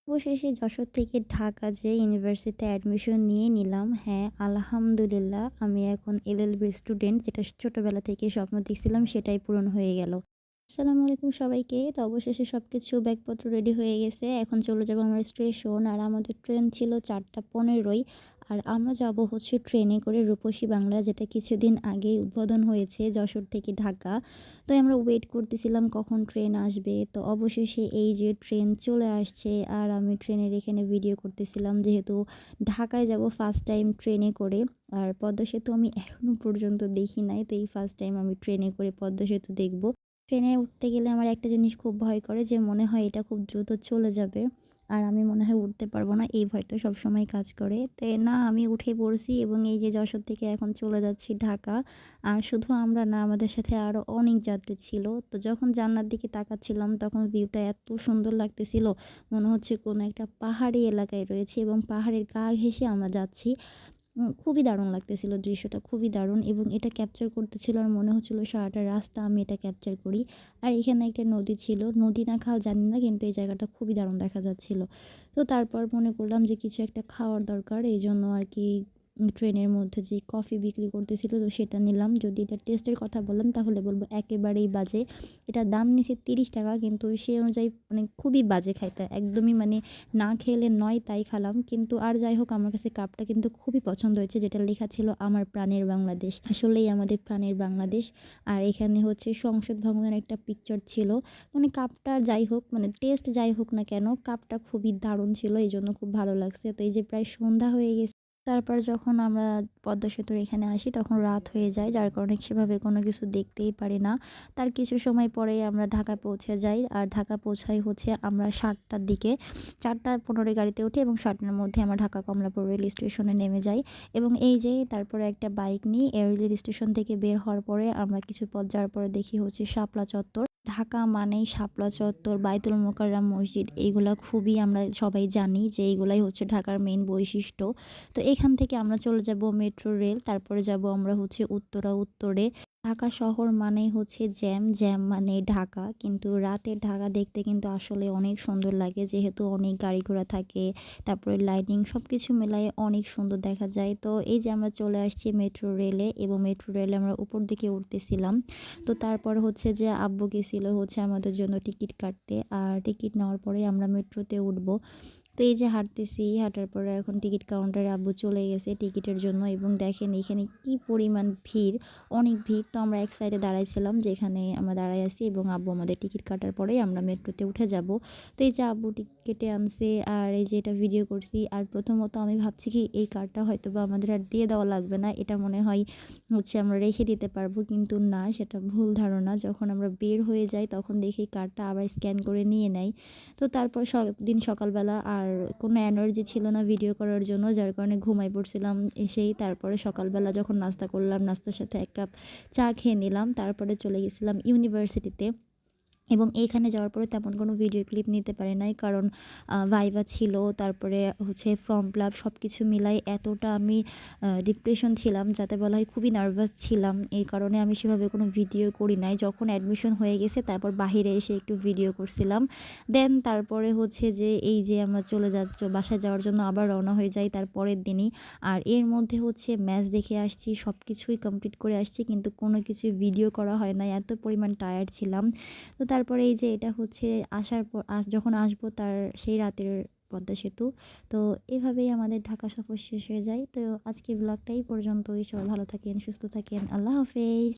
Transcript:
অবশেষে যশোর থেকে ঢাকা যেয়ে ইউনিভার্সিটিতে অ্যাডমিশন নিয়ে নিলাম। হ্যাঁ, আলহামদুলিল্লাহ আমি এখন এলএলবি স্টুডেন্ট, যেটা ছোটবেলা থেকে স্বপ্ন দেখছিলাম সেটাই পূরণ হয়ে গেল। আসসালামু আলাইকুম সবাইকে। তো অবশেষে সবকিছু ব্যাগপত্র রেডি হয়ে গেছে। এখন চলে যাব আমরা স্টেশন। আর আমাদের ট্রেন ছিল ৪টা ১৫ আর আমরা যাব হচ্ছে ট্রেনে করে রূপসী বাংলা, যেটা কিছুদিন আগেই উদ্বোধন হয়েছে যশোর থেকে ঢাকা। তো আমরা ওয়েট করতেছিলাম কখন ট্রেন আসবে। তো অবশেষে এই যে ট্রেন চলে আসছে আর আমি ট্রেনের এখানে ভিডিও করতেছিলাম, যেহেতু ঢাকায় যাব ফার্স্ট টাইম ট্রেনে করে। আর পদ্মা সেতু আমি এখনো পর্যন্ত দেখি নাই। তো এই ফার্স্ট টাইম আমি ট্রেনে করে পদ্মা সেতু দেখব। ট্রেনে উঠতে গেলে আমার একটা জিনিস খুব ভয় করে, যে মনে হয় এটা খুব দ্রুত চলে যাবে। আর আমি মনে হয় উঠতে পারবো না। এই ভয়টা সবসময় কাজ করে। তো না, আমি উঠে পড়ছি এবং এই যে যশোর থেকে এখন চলে যাচ্ছি ঢাকা। আর শুধু আমরা না, আমাদের সাথে আরো অনেক যাত্রী ছিল। তো যখন জানলার দিকে তাকাচ্ছিলাম তখন ভিউটা এত সুন্দর লাগতেছিল। মনে হচ্ছে কোনো একটা পাহাড়ি এলাকায় রয়েছে এবং পাহাড়ের গা ঘেঁষে আমরা যাচ্ছি। খুবই দারুণ লাগতেছিল, দৃশ্যটা খুবই দারুণ এবং এটা ক্যাপচার করতেছিল আর মনে হচ্ছিল সারাটা রাস্তা আমি এটা ক্যাপচার করি। আর এখানে একটা নদী ছিল, নদী না খাল জানি না, কিন্তু এই জায়গাটা খুবই দারুণ দেখা যাচ্ছিল। তো তারপর মনে করলাম যে কিছু একটা খাওয়ার দরকার, এইজন্য আরকি ট্রেনের মধ্যে যে কফি বিক্রি করতেছিল তো সেটা নিলাম। যদি এটার টেস্টের কথা বলেন তাহলে বলব একেবারেই বাজে। এটার দাম নিছে ৳৩০, কিন্তু সেই অনুযায়ী মানে খুবই বাজে খাইতে। একদমই মানে না খেলে নয় তাই খালাম। কিন্তু আর যাই হোক, আমার কাছে কাপটা কিন্তু খুবই পছন্দ হয়েছে, যেটা লেখা ছিল আমার প্রাণের বাংলাদেশ। আসলেই আমাদের প্রাণের বাংলাদেশ। আর এখানে হচ্ছে সংসদ ভবনের একটা পিকচার ছিল। মানে কাপটা যাই হোক, মানে টেস্ট যাই হোক না কেন, কাপটা খুবই দারুণ ছিল। এজন্য খুব ভালো লাগছে। তো এই যে প্রায় সন্ধ্যা হয়ে গেছে। তারপর যখন আমরা পদ্মা সেতুর এখানে আসি তখন রাত হয়ে যায়, যার কারণে সেভাবে কোনো কিছু দেখতেই পারি না। তার কিছু সময় পরেই আমরা ঢাকা পৌঁছে যাই। আর ঢাকা পৌঁছাই হচ্ছে আমরা ৭টার দিকে। ৪টা ১৫ গাড়িতে উঠি এবং ৭টার মধ্যে আমরা ঢাকা কমলাপুর রেল স্টেশনে নেমে যাই। এবং এই যে তারপরে একটা বাইক নিই, রেল স্টেশন থেকে বের হওয়ার পরে আমরা কিছু পথ যাওয়ার পরে দেখি হচ্ছে শাপলা চত্বর। ঢাকা মানেই শাপলা চত্বর, বায়তুল মোকাররম মসজিদ, এইগুলা খুবই আমরা সবাই জানি যে এইগুলাই হচ্ছে ঢাকার মেইন বৈশিষ্ট্য। তো এখান থেকে আমরা চলে যাব মেট্রো রেল, তারপরে যাব আমরা হচ্ছে উত্তরা উত্তরে। ঢাকা শহর মানেই হচ্ছে জ্যাম, জ্যাম মানে ঢাকা। কিন্তু রাতের ঢাকা দেখতে কিন্তু আসলে অনেক সুন্দর লাগে, যেহেতু অনেক গাড়ি ঘোড়া থাকে, তারপরে লাইটিং সবকিছু মেলায় অনেক সুন্দর দেখা যায়। তো এই যে আমরা চলে আসছি মেট্রো রেলে এবং মেট্রো রেলে আমরা উপর দিকে উঠতেছিলাম। তো তারপর হচ্ছে যে আব্বু গেছিল হচ্ছে আমাদের জন্য টিকিট কাটতে। আর টিকিট নেওয়ার পরে আমরা মেট্রোতে উঠব। তো এই যে হাঁটতেছি, হাঁটার পরে এখন টিকিট কাউন্টারে আব্বু চলে গেছে টিকিটের জন্য এবং দেখেন এখানে কি পরিমাণ ভিড়, অনেক ভিড়। তো আমরা এক সাইডে দাঁড়াইছিলাম, যেখানে আমরা দাঁড়াই আছি এবং আব্বু আমাদের টিকিট কাটার পরেই আমরা মেট্রোতে উঠে যাব। তো এই যে আব্বু টিকিট কেটে আনছে আর এই যে এটা ভিডিও করছি। আর প্রথমত আমি ভাবছি কি এই কার্ডটা হয়তোবা আমাদের আর দিয়ে দেওয়া লাগবে না, এটা মনে হয় হচ্ছে আমরা রেখে দিতে পারবো, কিন্তু না, সেটা ভুল ধারণা। যখন আমরা বের হয়ে যাই তখন দেখি কার্ডটা আবার স্ক্যান করে নিয়ে নেয়। তো তারপর দিন সকালবেলা আর কোনো এনার্জি ছিল না ভিডিও করার জন্য, যার কারণে ঘুমাই পড়ছিলাম এসেই। তারপরে সকালবেলা যখন নাস্তা করলাম, নাস্তার সাথে ১ কাপ চা খেয়ে নিলাম। তারপরে চলে গেছিলাম ইউনিভার্সিটিতে। এবং এইখানে যাওয়ার পরে তেমন কোনো ভিডিও ক্লিপ নিতে পারি নাই, কারণ ভাইভা ছিল, তারপরে হচ্ছে ফর্ম ফিল আপ সব কিছু মিলাই এতটা আমি ডিপ্রেশন ছিলাম, যাতে বলা হয় খুবই নার্ভাস ছিলাম। এই কারণে আমি সেভাবে কোনো ভিডিও করি নাই। যখন অ্যাডমিশন হয়ে গেছে তারপর বাহিরে এসে একটু ভিডিও করছিলাম। দেন তারপরে হচ্ছে যে এই যে আমরা চলে বাসায় যাওয়ার জন্য আবার রওনা হয়ে যাই তার পরের দিনই। আর এর মধ্যে হচ্ছে ম্যাচ দেখে আসছি, সব কিছুই কমপ্লিট করে আসছি, কিন্তু কোনো কিছুই ভিডিও করা হয় নাই, এত পরিমাণ টায়ার্ড ছিলাম। তো তারপরে এই যে এটা হচ্ছে আসার পর যখন আসবো তার সেই রাতের পদ্মা সেতু। তো এভাবেই আমাদের ঢাকা সফর শেষ হয়ে যায়। তো আজকের ব্লগটা এই পর্যন্তই। সবাই ভালো থাকেন, সুস্থ থাকেন। আল্লাহ হাফেজ।